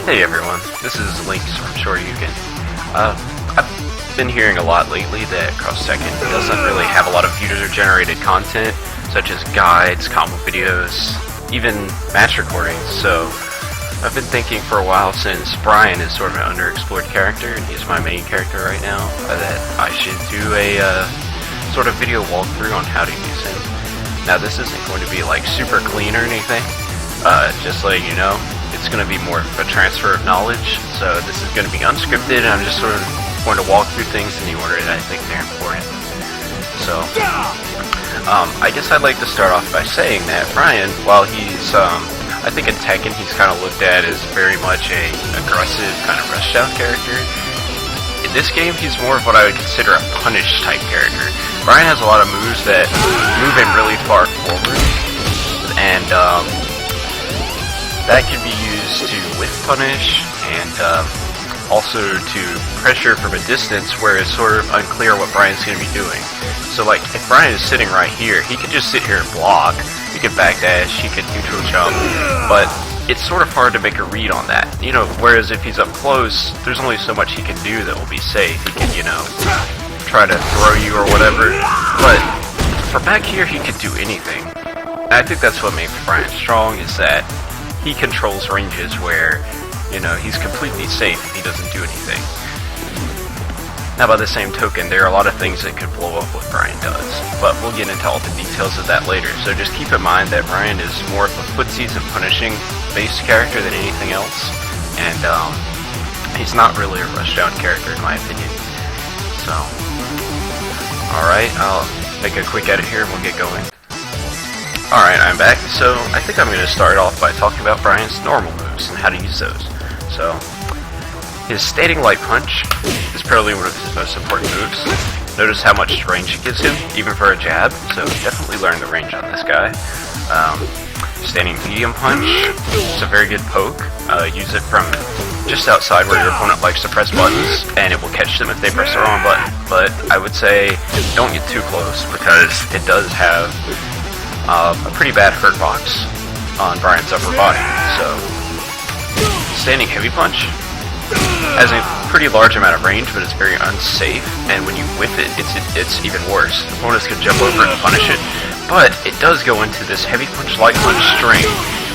Hey everyone, this is Lynx from Shoryuken. I've been hearing a lot lately that X Tekken doesn't really have a lot of user-generated content, such as guides, combo videos, even match recordings, so I've been thinking for a while, since Bryan is sort of an underexplored character, and he's my main character right now, that I should do a sort of video walkthrough on how to use him. Now this isn't going to be like super clean or anything, just letting you know. It's going to be more of a transfer of knowledge, so this is going to be unscripted, and I'm just sort of going to walk through things in the order that I think they're important. So, I guess I'd like to start off by saying that Bryan, while he's, I think in Tekken he's kind of looked at as very much a aggressive, kind of rush-out character. In this game, he's more of what I would consider a punish type character. Bryan has a lot of moves that move him really far forward, and, that can be used to whiff punish, and also to pressure from a distance where it's sort of unclear what Bryan's going to be doing. So like, if Bryan is sitting right here, he could just sit here and block, he could backdash, he could neutral jump, but it's sort of hard to make a read on that. You know, whereas if he's up close, there's only so much he can do that will be safe. He can, you know, try to throw you or whatever, but from back here he could do anything. And I think that's what makes Bryan strong, is that he controls ranges where, you know, he's completely safe if he doesn't do anything. Now, by the same token, there are a lot of things that could blow up what Bryan does, but we'll get into all the details of that later. So just keep in mind that Bryan is more of a footsies and punishing based character than anything else, and he's not really a rush-down character in my opinion. So, alright, I'll make a quick edit here and we'll get going. Alright, I'm back, so I think I'm going to start off by talking about Bryan's normal moves and how to use those. So, his standing light punch is probably one of his most important moves. Notice how much range it gives him, even for a jab, so definitely learn the range on this guy. Standing medium punch is a very good poke. Use it from just outside where your opponent likes to press buttons, and it will catch them if they press the wrong button. But I would say don't get too close, because it does have a pretty bad hurt box on Bryan's upper body. So, standing heavy punch has a pretty large amount of range, but it's very unsafe, and when you whiff it, it's even worse. Opponents can jump over and punish it, but it does go into this heavy punch, light punch string,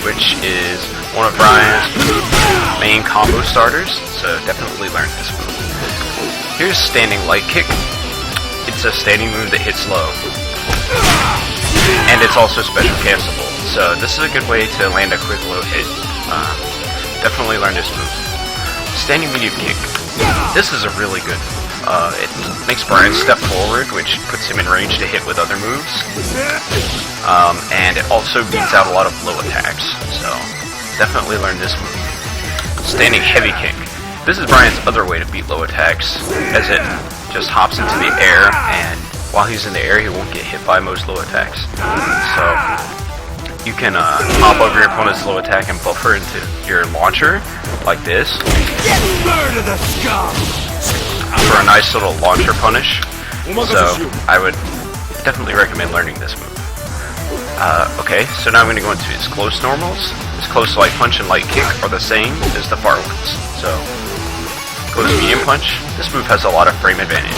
which is one of Bryan's main combo starters, so definitely learn this move. Here's standing light kick. It's a standing move that hits low, and it's also special cancelable, so this is a good way to land a quick low hit. Definitely learn this move. Standing medium kick. This is a really good move. It makes Bryan step forward, which puts him in range to hit with other moves. And it also beats out a lot of low attacks, so definitely learn this move. Standing heavy kick. This is Bryan's other way to beat low attacks, as it just hops into the air, and while he's in the air, he won't get hit by most low attacks. So, you can hop over your opponent's low attack and buffer into your launcher, like this, for a nice little launcher punish. So, I would definitely recommend learning this move. Okay, so now I'm going to go into his close normals. His close light punch and light kick are the same as the far ones. So, close medium punch, this move has a lot of frame advantage,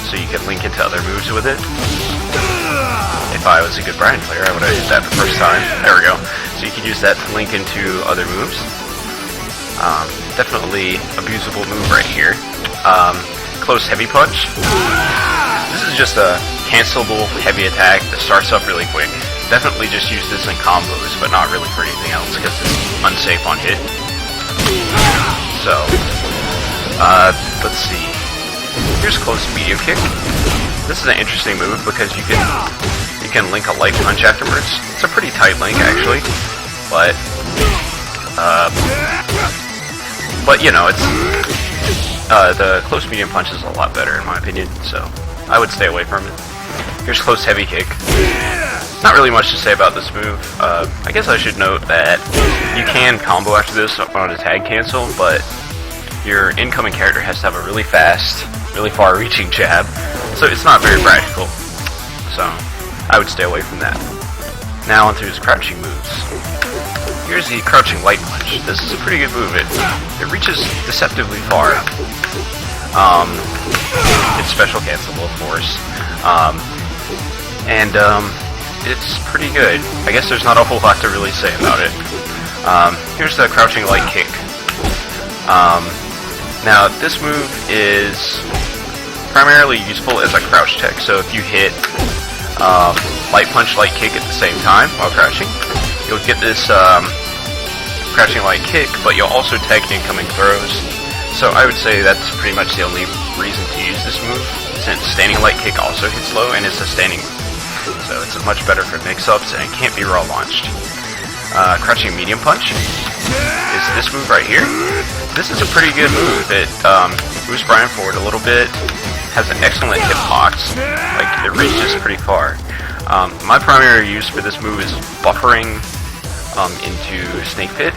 so you can link into other moves with it. If I was a good Bryan player, I would have hit that the first time. There we go. So you can use that to link into other moves. Definitely abusable move right here. Close heavy punch. This is just a cancelable heavy attack that starts up really quick. Definitely just use this in combos, but not really for anything else, because it's unsafe on hit. So, let's see. Here's close medium kick. This is an interesting move because you can link a light punch afterwards. It's a pretty tight link actually, but you know, it's the close medium punch is a lot better in my opinion, so I would stay away from it. Here's close heavy kick. Not really much to say about this move. I guess I should note that you can combo after this on a tag cancel, but your incoming character has to have a really fast, really far-reaching jab, so it's not very practical. So I would stay away from that. Now onto his crouching moves. here's the crouching light punch. This is a pretty good move. It reaches deceptively far. It's special cancelable, of course. It's pretty good. I guess there's not a whole lot to really say about it. Here's the crouching light kick. Now, this move is primarily useful as a crouch tech, so if you hit light punch, light kick at the same time while crouching, you'll get this crouching light kick, but you'll also tag incoming throws. So I would say that's pretty much the only reason to use this move, since standing light kick also hits low and is a standing move. So it's much better for mix-ups and it can't be raw launched. Crouching medium punch is this move right here. This is a pretty good move. It moves Bryan forward a little bit, has an excellent hitbox, like it reaches pretty far. My primary use for this move is buffering into Snake Pit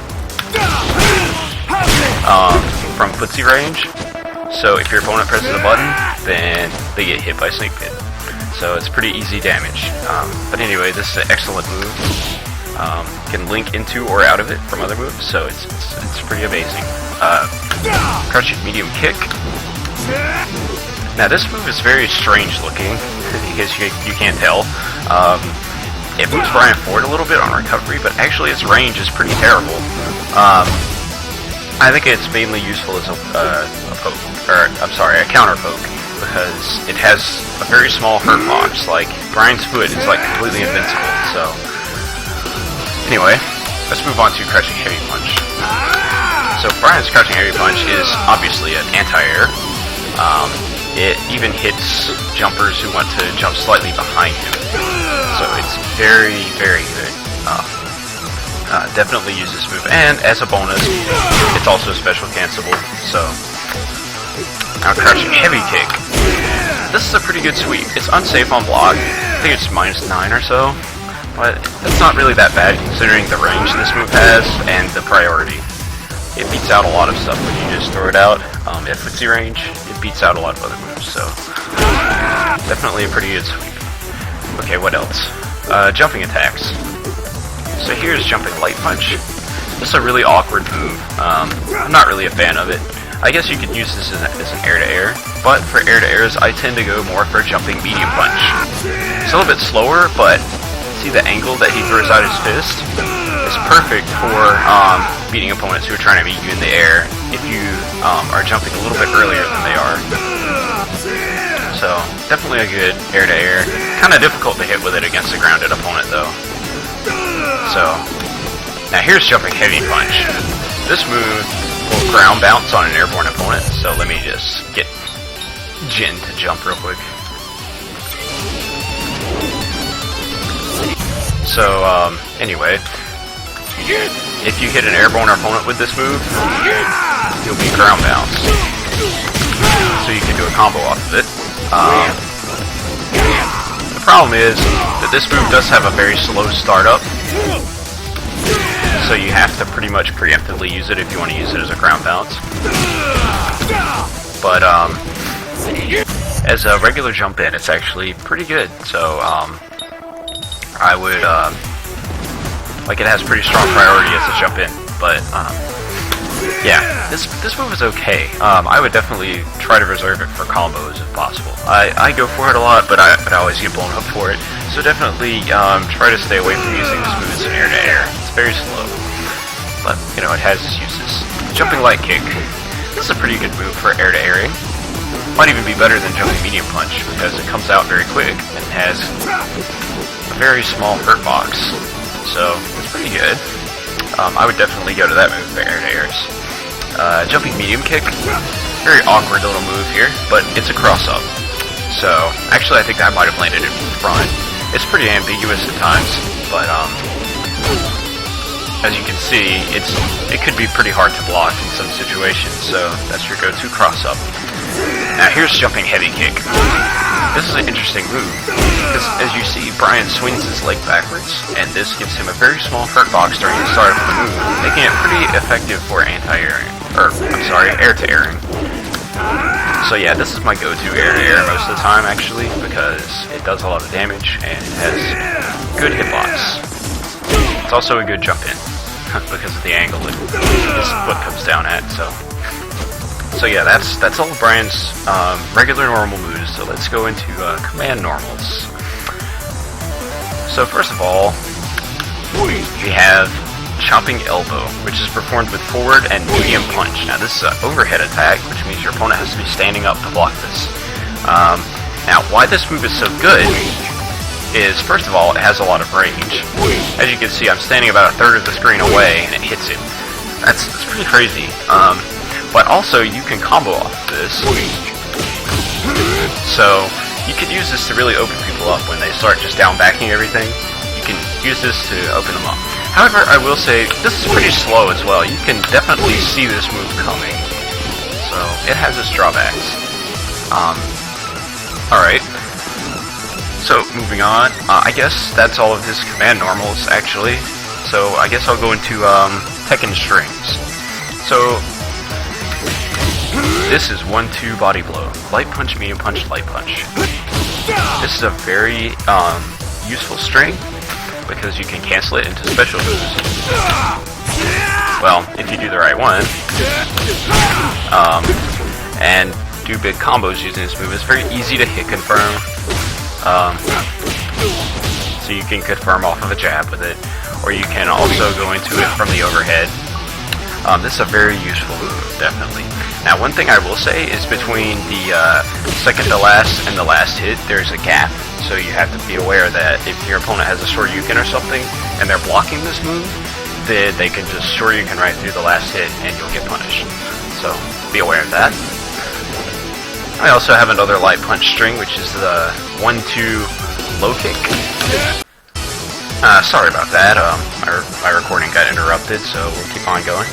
from footsie range. So if your opponent presses a button, then they get hit by Snake Pit. So it's pretty easy damage. But anyway, this is an excellent move. Can link into or out of it from other moves, so it's pretty amazing. Crouching medium kick. Now this move is very strange looking, because you can't tell. It moves Bryan forward a little bit on recovery, but actually its range is pretty terrible. I think it's mainly useful as a poke, or I'm sorry, a counter poke, because it has a very small hurt box. Like Bryan's foot is like completely invincible. So anyway, let's move on to crouching heavy punch. So Bryan's crouching heavy punch is obviously an anti-air. It even hits jumpers who want to jump slightly behind him. So it's very, very good. Definitely use this move. And as a bonus, it's also special cancelable. So now crouching heavy kick. This is a pretty good sweep. It's unsafe on block. I think it's -9 or so. But that's not really that bad considering the range this move has and the priority. It beats out a lot of stuff when you just throw it out. At footsie range, it beats out a lot of other moves, so definitely a pretty good sweep. Okay, what else? Jumping attacks. So here's jumping light punch. This is a really awkward move. I'm not really a fan of it. I guess you could use this as an air-to-air, but for air-to-airs, I tend to go more for jumping medium punch. It's a little bit slower, but see the angle that he throws out his fist? It's perfect for beating opponents who are trying to meet you in the air if you are jumping a little bit earlier than they are. So definitely a good air-to-air. Kind of difficult to hit with it against a grounded opponent though. So now here's jumping heavy punch. This move will ground bounce on an airborne opponent. So let me just get Jin to jump real quick. So, anyway, if you hit an airborne opponent with this move, you'll be ground bounced. So you can do a combo off of it. The problem is that this move does have a very slow startup. So you have to pretty much preemptively use it if you want to use it as a ground bounce. But, as a regular jump in, it's actually pretty good. So, I would, like it has pretty strong priority as a jump in, but, yeah, this move is okay. I would definitely try to reserve it for combos if possible. I go for it a lot, but I always get blown up for it, so definitely, try to stay away from using this move as an air-to-air. It's very slow, but, you know, it has its uses. Jumping light kick. This is a pretty good move for air-to-airing. Might even be better than jumping medium punch, because it comes out very quick and has a very small hurt box, so it's pretty good. I would definitely go to that move for air-to-airs. Jumping medium kick, very awkward little move here, but it's a cross-up. So, actually I think I might have landed it in front. It's pretty ambiguous at times, but as you can see, it could be pretty hard to block in some situations, so that's your go-to cross-up. Now here's jumping heavy kick. This is an interesting move, because as you see, Bryan swings his leg backwards, and this gives him a very small hurt box during the start of the move, making it pretty effective for anti-airing, or, I'm sorry, air-to-airing. So yeah, this is my go-to air-to-air most of the time, actually, because it does a lot of damage, and it has good hitbox. It's also a good jump-in. because of the angle that his foot comes down at. So yeah, that's all of Bryan's regular normal moves. So let's go into command normals. So first of all, we have chopping elbow, which is performed with forward and medium punch. Now this is an overhead attack, which means your opponent has to be standing up to block this. Now why this move is so good is, first of all, it has a lot of range. As you can see, I'm standing about a third of the screen away and it hits him. That's pretty crazy. But also you can combo off of this. So you could use this to really open people up when they start just down backing everything. You can use this to open them up. However, I will say, this is pretty slow as well. You can definitely see this move coming. So, it has its drawbacks. Alright. So, moving on. I guess that's all of his command normals, actually. So, I guess I'll go into Tekken strings. So, this is 1-2 body blow. Light punch, medium punch, light punch. This is a very useful string, because you can cancel it into special moves. Well, if you do the right one. And do big combos using this move. It's very easy to hit confirm. So you can confirm off of a jab with it. Or you can also go into it from the overhead. This is a very useful move, definitely. Now, one thing I will say is between the second to last and the last hit, there's a gap. So you have to be aware that if your opponent has a Shoryuken or something, and they're blocking this move, then they can just Shoryuken right through the last hit, and you'll get punished. So, be aware of that. I also have another light punch string, which is the 1-2 low kick. Sorry about that, my recording got interrupted, so we'll keep on going.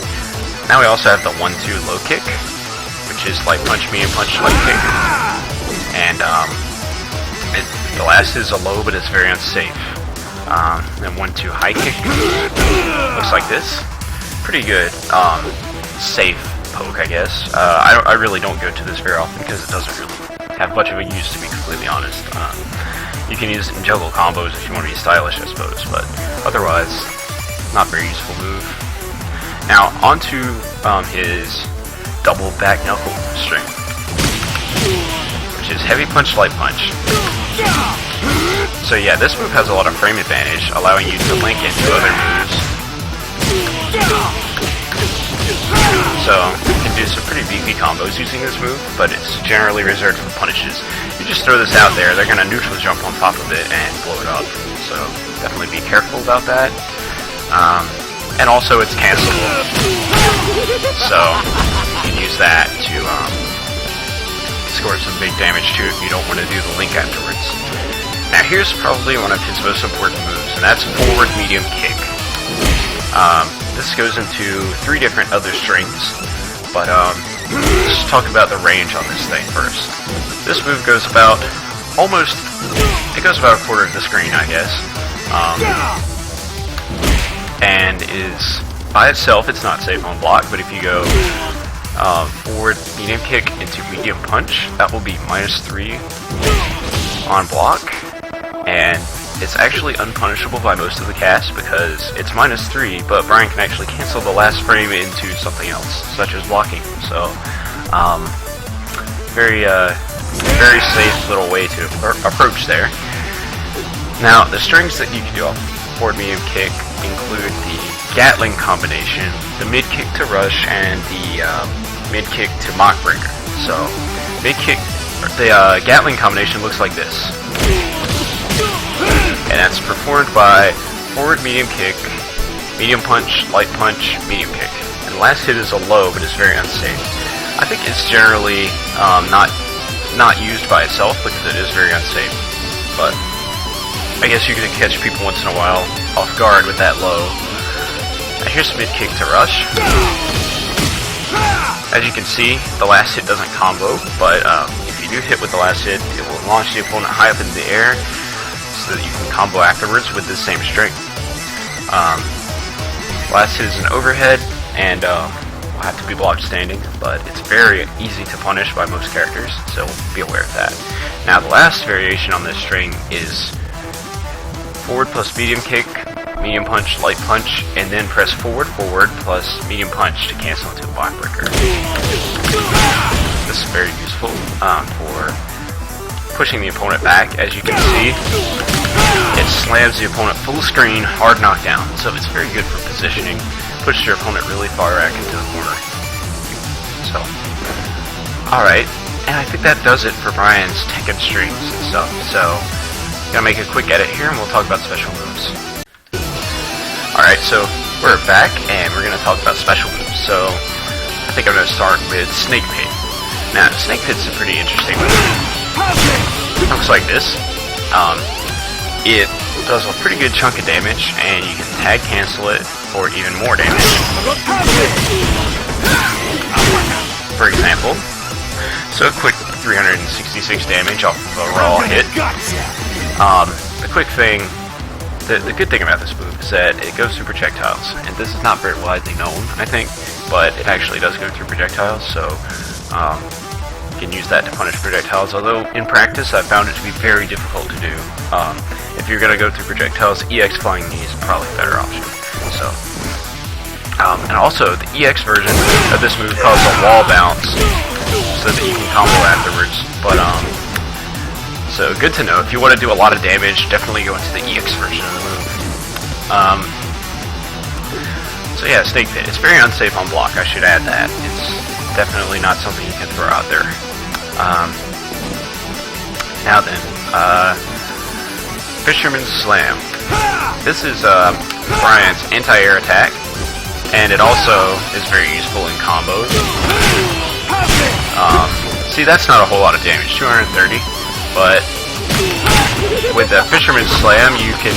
Now we also have the 1-2 low kick, which is light punch, medium punch, low kick. And, the last is a low, but it's very unsafe. Then 1-2 high kick. Looks like this. Pretty good, safe poke, I guess. I really don't go to this very often because it doesn't really have much of a use, to be completely honest. You can use it in juggle combos if you want to be stylish, I suppose, but otherwise, not very useful move. Now, onto his double back knuckle string, which is heavy punch, light punch. So yeah, this move has a lot of frame advantage, allowing you to link into other moves. So, you can do some pretty beefy combos using this move, but it's generally reserved for punishes. You just throw this out there, they're going to neutral jump on top of it and blow it up. So, definitely be careful about that. And also, it's cancelable. So, you can use that to score some big damage too if you don't want to do the link afterwards. Now here's probably one of his most important moves, and that's forward medium kick. This goes into 3 different other strings, but let's just talk about the range on this thing first. This move goes about it goes about a quarter of the screen, I guess. And is, by itself, it's not safe on block, but if you go forward medium kick into medium punch, that will be -3 on block, and it's actually unpunishable by most of the cast because it's -3, but Bryan can actually cancel the last frame into something else, such as blocking. So, very safe little way to approach there. Now, the strings that you can do off forward medium kick include the Gatling combination, the mid kick to rush, and the mid kick to Mach breaker. So, mid kick, the Gatling combination looks like this. And that's performed by forward medium kick, medium punch, light punch, medium kick. And the last hit is a low, but it's very unsafe. I think it's generally not used by itself because it is very unsafe. But I guess you can catch people once in a while off guard with that low. Now here's mid kick to rush. As you can see, the last hit doesn't combo, but if you do hit with the last hit, it will launch the opponent high up into the air, so that you can combo afterwards with the same string. Last hit is an overhead, and will have to be blocked standing, but it's very easy to punish by most characters, so be aware of that. Now the last variation on this string is forward plus medium kick medium punch, light punch, and then press forward, forward, plus medium punch to cancel into a block breaker. This is very useful for pushing the opponent back. As you can see, it slams the opponent full screen, hard knockdown, so it's very good for positioning. Push your opponent really far back into the corner. So, alright, and I think that does it for Bryan's Tekken streams and stuff. So, gonna make a quick edit here and we'll talk about special moves. Alright, so we're back and we're gonna talk about special moves. So, I think I'm gonna start with Snake Pit. Now, Snake Pit's a pretty interesting move. It looks like this. It does a pretty good chunk of damage, and you can tag cancel it for even more damage. For example, so a quick 366 damage off of a raw hit. The quick thing, the good thing about this move is that it goes through projectiles, and this is not very widely known, I think, but it actually does go through projectiles, so you can use that to punish projectiles, although in practice I've found it to be very difficult to do. If you're going to go through projectiles, EX flying knee is probably a better option. So, and also the EX version of this move causes a wall bounce so that you can combo afterwards. But so good to know. If you want to do a lot of damage, definitely go into the EX version of the move. So yeah, Snake Pit. It's very unsafe on block. I should add that. It's definitely not something you can throw out there. Now then, Fisherman Slam. This is Bryan's anti-air attack, and it also is very useful in combos. See, that's not a whole lot of damage, 230, but with the Fisherman Slam, you can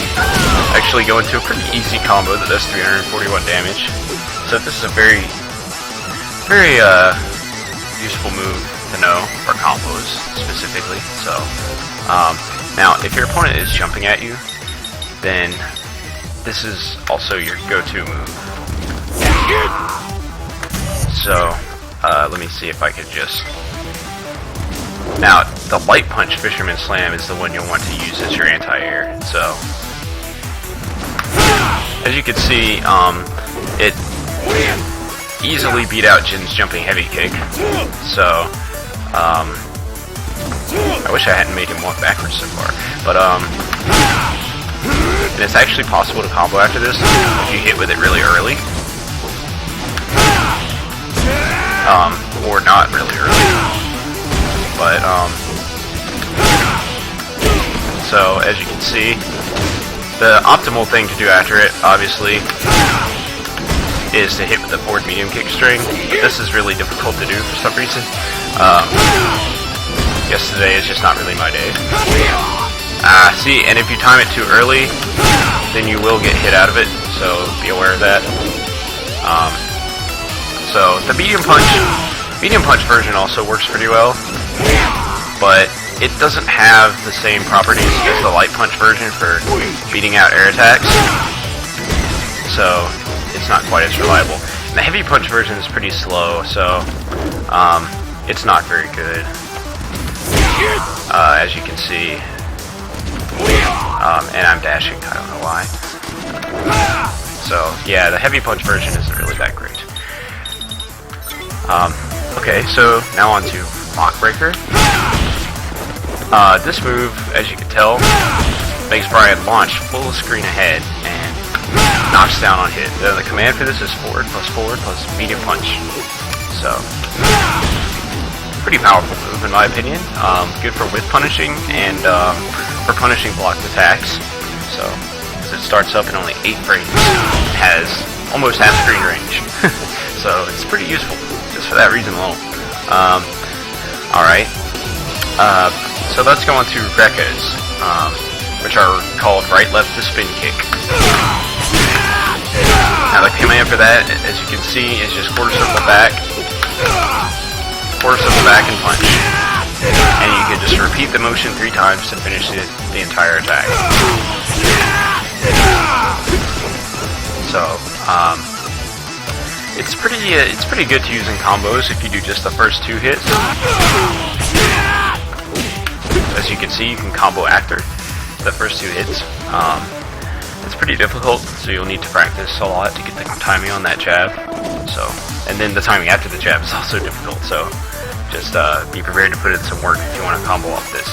actually go into a pretty easy combo that does 341 damage. So this is a very useful move to know for combos specifically. So now if your opponent is jumping at you, then this is also your go-to move. So let me see if I could just... Now the light punch Fisherman Slam is the one you'll want to use as your anti-air. So as you can see, it easily beat out Jin's jumping heavy kick. So I wish I hadn't made him walk backwards so far. But and it's actually possible to combo after this if you hit with it really early. Or not really early. But so as you can see, the optimal thing to do after it, obviously, is to hit with the forward medium kick string. But this is really difficult to do for some reason. Yesterday is just not really my day. See, and if you time it too early, then you will get hit out of it, so be aware of that. So the medium punch version also works pretty well, but it doesn't have the same properties as the light punch version for beating out air attacks, so it's not quite as reliable. And the heavy punch version is pretty slow, so it's not very good, as you can see. And I'm dashing, I don't know why. So yeah, the heavy punch version isn't really that great. Okay, so now on to Mach Breaker. This move, as you can tell, makes Bryan launch full screen ahead and knocks down on hit. The command for this is forward plus medium punch. So, pretty powerful move in my opinion. Good for whiff punishing and for punishing blocked attacks. So, as it starts up in only 8 frames, it has almost half screen range. So, it's pretty useful, just for that reason alone. Alright. So let's go on to Rekkas, which are called right-left to spin kick. Now the command for that, as you can see, is just quarter circle back and punch. And you can just repeat the motion 3 times to finish the entire attack. So, it's pretty good to use in combos if you do just the first 2 hits. As you can see, you can combo after the first 2 hits. It's pretty difficult, so you'll need to practice a lot to get the timing on that jab. So, and then the timing after the jab is also difficult, so just be prepared to put in some work if you want to combo off this.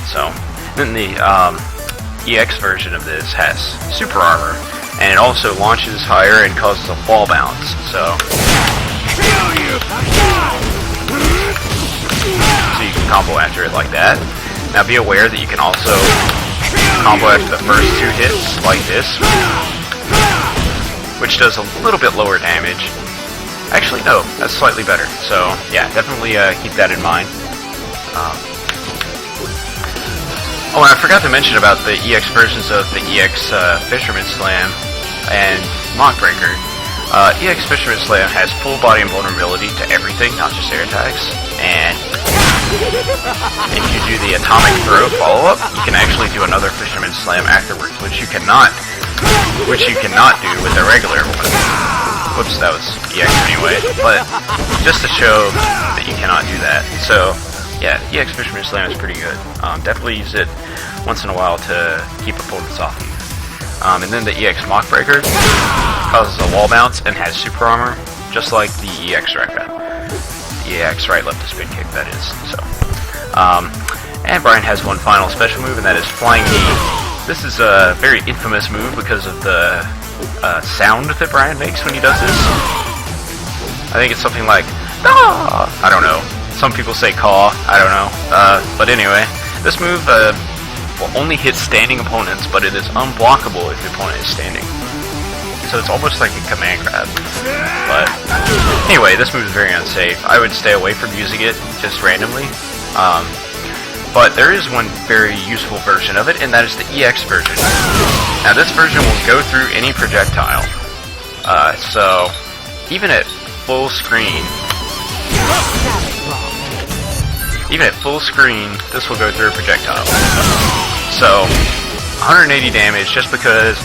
So, then the EX version of this has super armor, and it also launches higher and causes a fall bounce, so you can combo after it like that. Now be aware that you can also combo after the first 2 hits like this, which does a little bit lower damage. Actually, no, that's slightly better. So yeah, definitely keep that in mind. Oh, and I forgot to mention about the EX versions of the EX Fisherman Slam and Mach Breaker. EX Fisherman Slam has full body invulnerability to everything, not just air attacks. And if you do the atomic throw follow-up, you can actually do another Fisherman Slam afterwards, which you cannot do with a regular one. Whoops, that was EX anyway. But just to show that you cannot do that. So yeah, EX Fisherman Slam is pretty good. Definitely use it once in a while to keep opponents off you. And then the EX Mach Breaker causes a wall bounce and has super armor, just like the EX Rekka. The EX right left to spin kick, that is. So, and Bryan has one final special move, and that is Flying Knee. This is a very infamous move because of the sound that Bryan makes when he does this. I think it's something like, "Ah!" I don't know. Some people say caw, I don't know. But anyway, this move will only hit standing opponents, but it is unblockable if the opponent is standing. So it's almost like a command grab. But anyway, this move is very unsafe. I would stay away from using it just randomly. But there is one very useful version of it, and that is the EX version. Now this version will go through any projectile. So even at full screen, this will go through a projectile. So 180 damage just because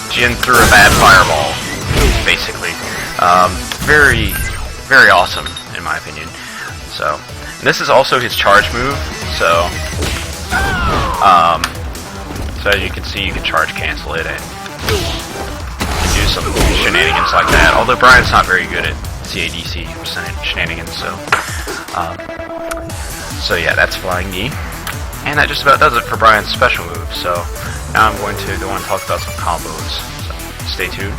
Jin threw a bad fireball, basically. Very, very awesome, in my opinion. So, and this is also his charge move, so as you can see, you can charge cancel it and do some shenanigans like that. Although Bryan's not very good at CADC shenanigans, so yeah, that's Flying Knee. And that just about does it for Bryan's special move, so now I'm going to go on and talk about some combos, so stay tuned.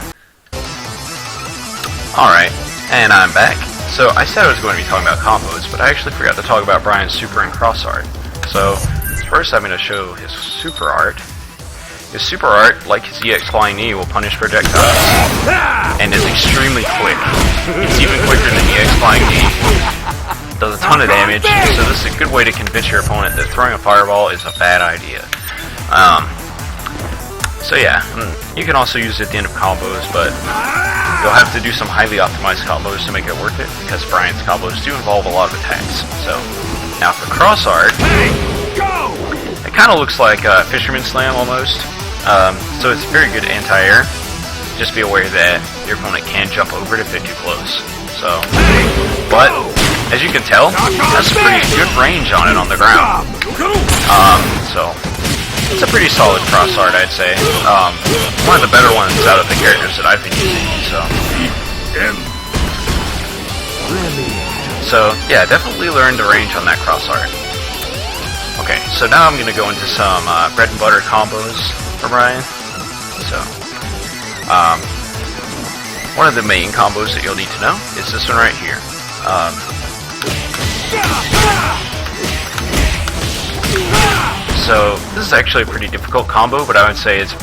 Alright, and I'm back. So I said I was going to be talking about combos, but I actually forgot to talk about Bryan's super and cross art. So first I'm going to show his super art. His super art, like his EX Flying Knee, will punish projectiles, and is extremely quick. It's even quicker than EX Flying Knee. Does a ton of damage, so this is a good way to convince your opponent that throwing a fireball is a bad idea. So yeah, you can also use it at the end of combos, but you'll have to do some highly optimized combos to make it worth it, because Bryan's combos do involve a lot of attacks. So, now for cross art, it kind of looks like a Fisherman Slam almost. So it's very good anti-air. Just be aware that your opponent can jump over it if they're too close. So, but as you can tell, that's pretty good range on it on the ground. So it's a pretty solid cross art, I'd say. One of the better ones out of the characters that I've been using. So yeah, definitely learn the range on that cross art. Okay, so now I'm going to go into some bread and butter combos for Bryan. So, one of the main combos that you'll need to know is this one right here. So this is actually a pretty difficult combo, but I would say it's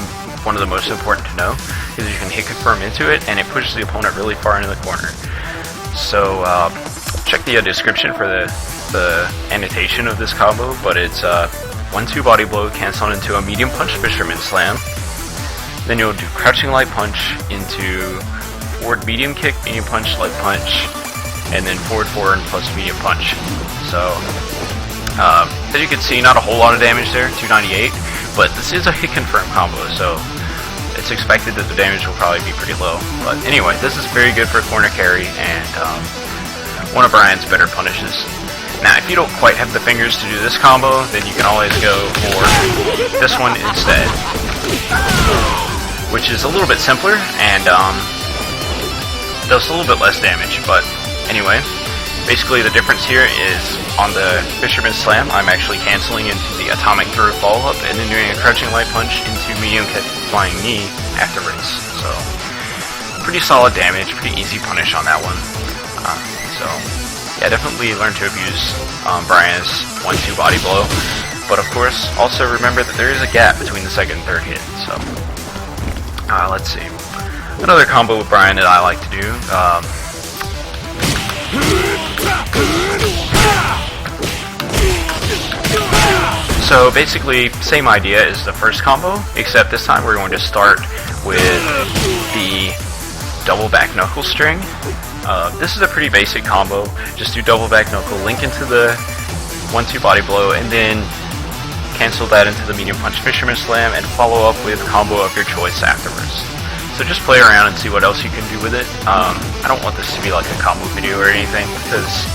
one of the most important to know, because you can hit confirm into it, and it pushes the opponent really far into the corner. So check the description for the annotation of this combo, but it's 1-2 body blow, cancel into a medium punch Fisherman Slam. Then you'll do crouching light punch into forward medium kick, medium punch, light punch, and then forward plus medium punch. So as you can see, not a whole lot of damage there, 298, but this is a hit confirm combo, so it's expected that the damage will probably be pretty low. But anyway, this is very good for corner carry, and one of Bryan's better punishes. Now, if you don't quite have the fingers to do this combo, then you can always go for this one instead, which is a little bit simpler and does a little bit less damage. But anyway, basically the difference here is on the Fisherman Slam, I'm actually canceling into the Atomic Throw follow-up and then doing a Crouching Light Punch into Medium Kick Flying Knee afterwards. So, pretty solid damage, pretty easy punish on that one. So, yeah, definitely learn to abuse Bryan's 1-2 body blow. But of course, also remember that there is a gap between the second and third hit. So, let's see. Another combo with Bryan that I like to do. So basically, same idea as the first combo, except this time we're going to start with the double back knuckle string. This is a pretty basic combo. Just do double back knuckle, link into the 1-2 body blow, and then cancel that into the medium punch Fisherman Slam, and follow up with a combo of your choice afterwards. So just play around and see what else you can do with it. I don't want this to be like a combo video or anything, because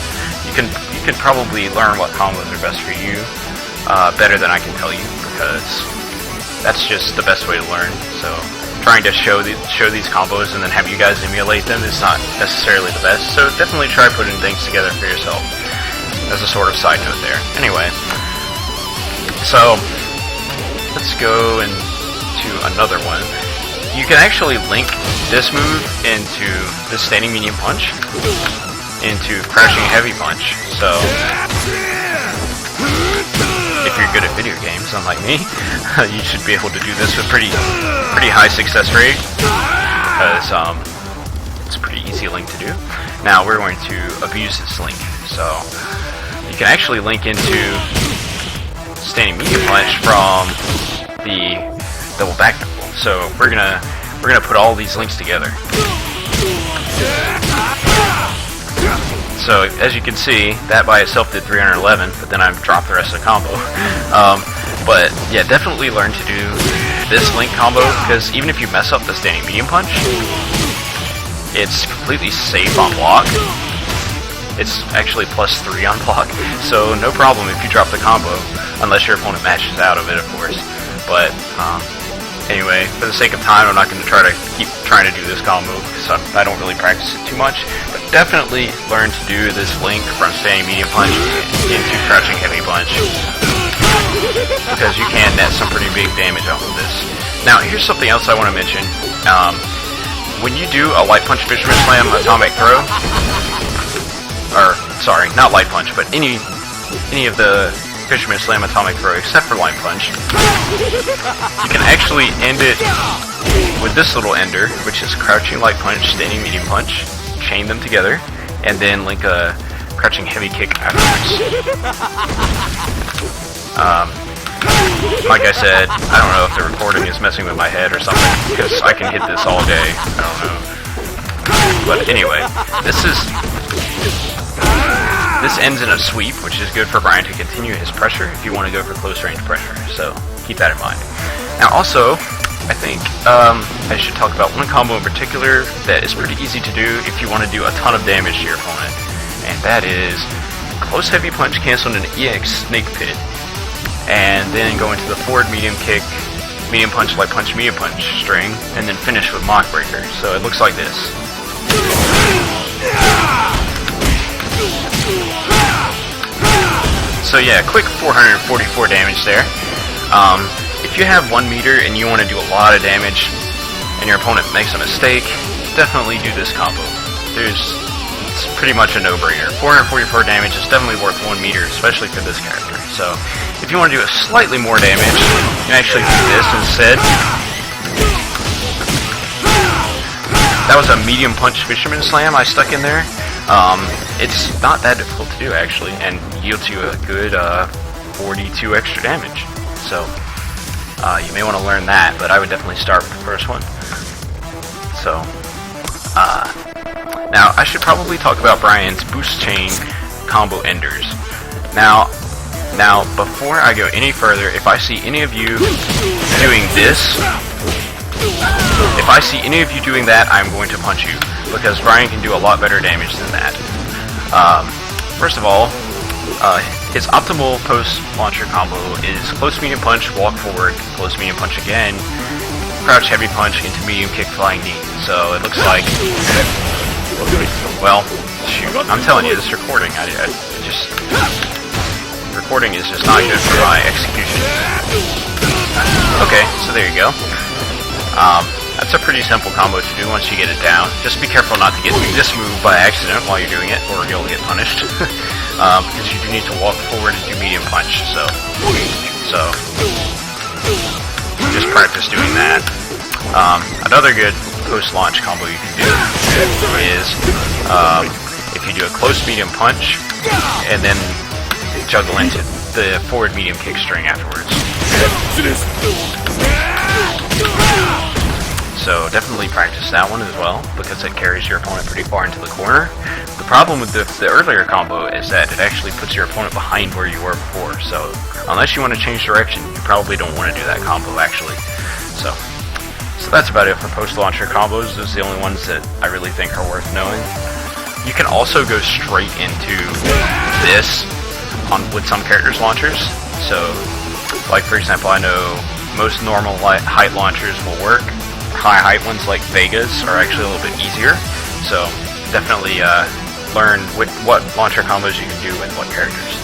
you can probably learn what combos are best for you better than I can tell you, because that's just the best way to learn. So trying to show these combos and then have you guys emulate them is not necessarily the best. So definitely try putting things together for yourself as a sort of side note there. Anyway, so let's go into another one. You can actually link this move into the standing medium punch into crouching heavy punch. So if you're good at video games, unlike me, you should be able to do this with pretty high success rate, because it's a pretty easy link to do. Now we're going to abuse this link. So you can actually link into standing medium punch from the double back knuckle. So we're gonna put all these links together. So as you can see, that by itself did 311, but then I've dropped the rest of the combo. But yeah, definitely learn to do this link combo, because even if you mess up the standing medium punch, it's completely safe on block. It's actually +3 on block, so no problem if you drop the combo, unless your opponent matches out of it, of course. But anyway, for the sake of time, I'm not going to try to keep trying to do this combo, because I don't really practice it too much. But definitely learn to do this link from standing medium punch into crouching heavy punch, because you can net some pretty big damage off of this. Now, here's something else I want to mention. When you do a light punch Fisherman Slam Atomic Throw, or sorry, not light punch, but any of the Fisherman Slam Atomic Throw except for light punch, you can actually end it with this little ender, which is crouching light punch, standing medium punch, chain them together, and then link a crouching heavy kick afterwards. Like I said, I don't know if the recording is messing with my head or something, because I can hit this all day. I don't know. But anyway, this ends in a sweep, which is good for Bryan to continue his pressure if you want to go for close range pressure. So keep that in mind. Now also, I think I should talk about one combo in particular that is pretty easy to do if you want to do a ton of damage to your opponent, and that is close heavy punch canceled an EX snake pit, and then go into the forward medium kick, medium punch, light punch, medium punch string, and then finish with Mach breaker. So it looks like this. So yeah, quick 444 damage there. If you have 1 meter and you want to do a lot of damage and your opponent makes a mistake, definitely do this combo. It's pretty much a no-brainer. 444 damage is definitely worth 1 meter, especially for this character. So if you want to do a slightly more damage, you can actually do this instead. That was a medium punch Fisherman Slam I stuck in there. It's not that difficult to do, actually, and yields you a good 42 extra damage. So you may want to learn that, but I would definitely start with the first one. So now I should probably talk about Bryan's boost chain combo enders. Now before I go any further, if I see any of you doing this, if I see any of you doing that, I'm going to punch you, because Bryan can do a lot better damage than that. First of all, His optimal post-launcher combo is close medium punch, walk forward, close medium punch again, crouch heavy punch into medium kick flying knee. So it looks like, well, shoot, I'm telling you, this recording, recording is just not good for my execution. Okay, so there you go. That's a pretty simple combo to do once you get it down. Just be careful not to get this move by accident while you're doing it, or you'll get punished. Because you do need to walk forward and do medium punch, so just practice doing that. Another good post-launch combo you can do is if you do a close medium punch and then juggle into the forward medium kick string afterwards. So definitely practice that one as well, because it carries your opponent pretty far into the corner. The problem with the earlier combo is that it actually puts your opponent behind where you were before, so unless you want to change direction, you probably don't want to do that combo actually. So that's about it for post-launcher combos. Those are the only ones that I really think are worth knowing. You can also go straight into this with some characters' launchers. So, like for example, I know most normal height launchers will work. High height ones like Vegas are actually a little bit easier. So definitely learn what launcher combos you can do and what characters.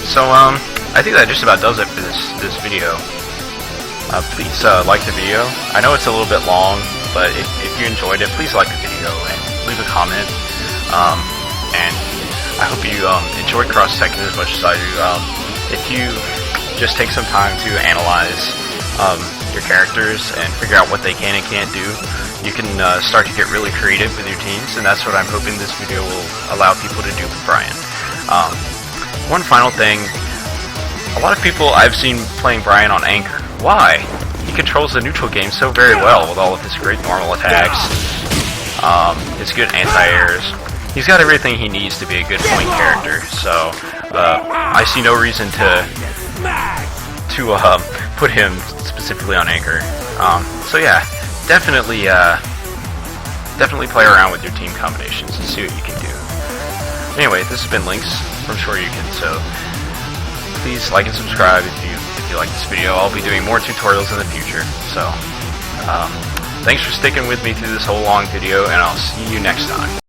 So I think that just about does it for this video. Please like the video. I know it's a little bit long, but if you enjoyed it, please like the video and leave a comment. And I hope you enjoyed X Tekken as much as I do. If you just take some time to analyze your characters and figure out what they can and can't do, you can start to get really creative with your teams, and that's what I'm hoping this video will allow people to do with Bryan. One final thing, a lot of people I've seen playing Bryan on Anchor. Why? He controls the neutral game so very well with all of his great normal attacks, his good anti-airs. He's got everything he needs to be a good point character, so I see no reason to put him specifically on Anchor. So yeah, definitely play around with your team combinations and see what you can do. Anyway, this has been Links from Shoryuken, so please like and subscribe if you like this video. I'll be doing more tutorials in the future. So thanks for sticking with me through this whole long video, and I'll see you next time.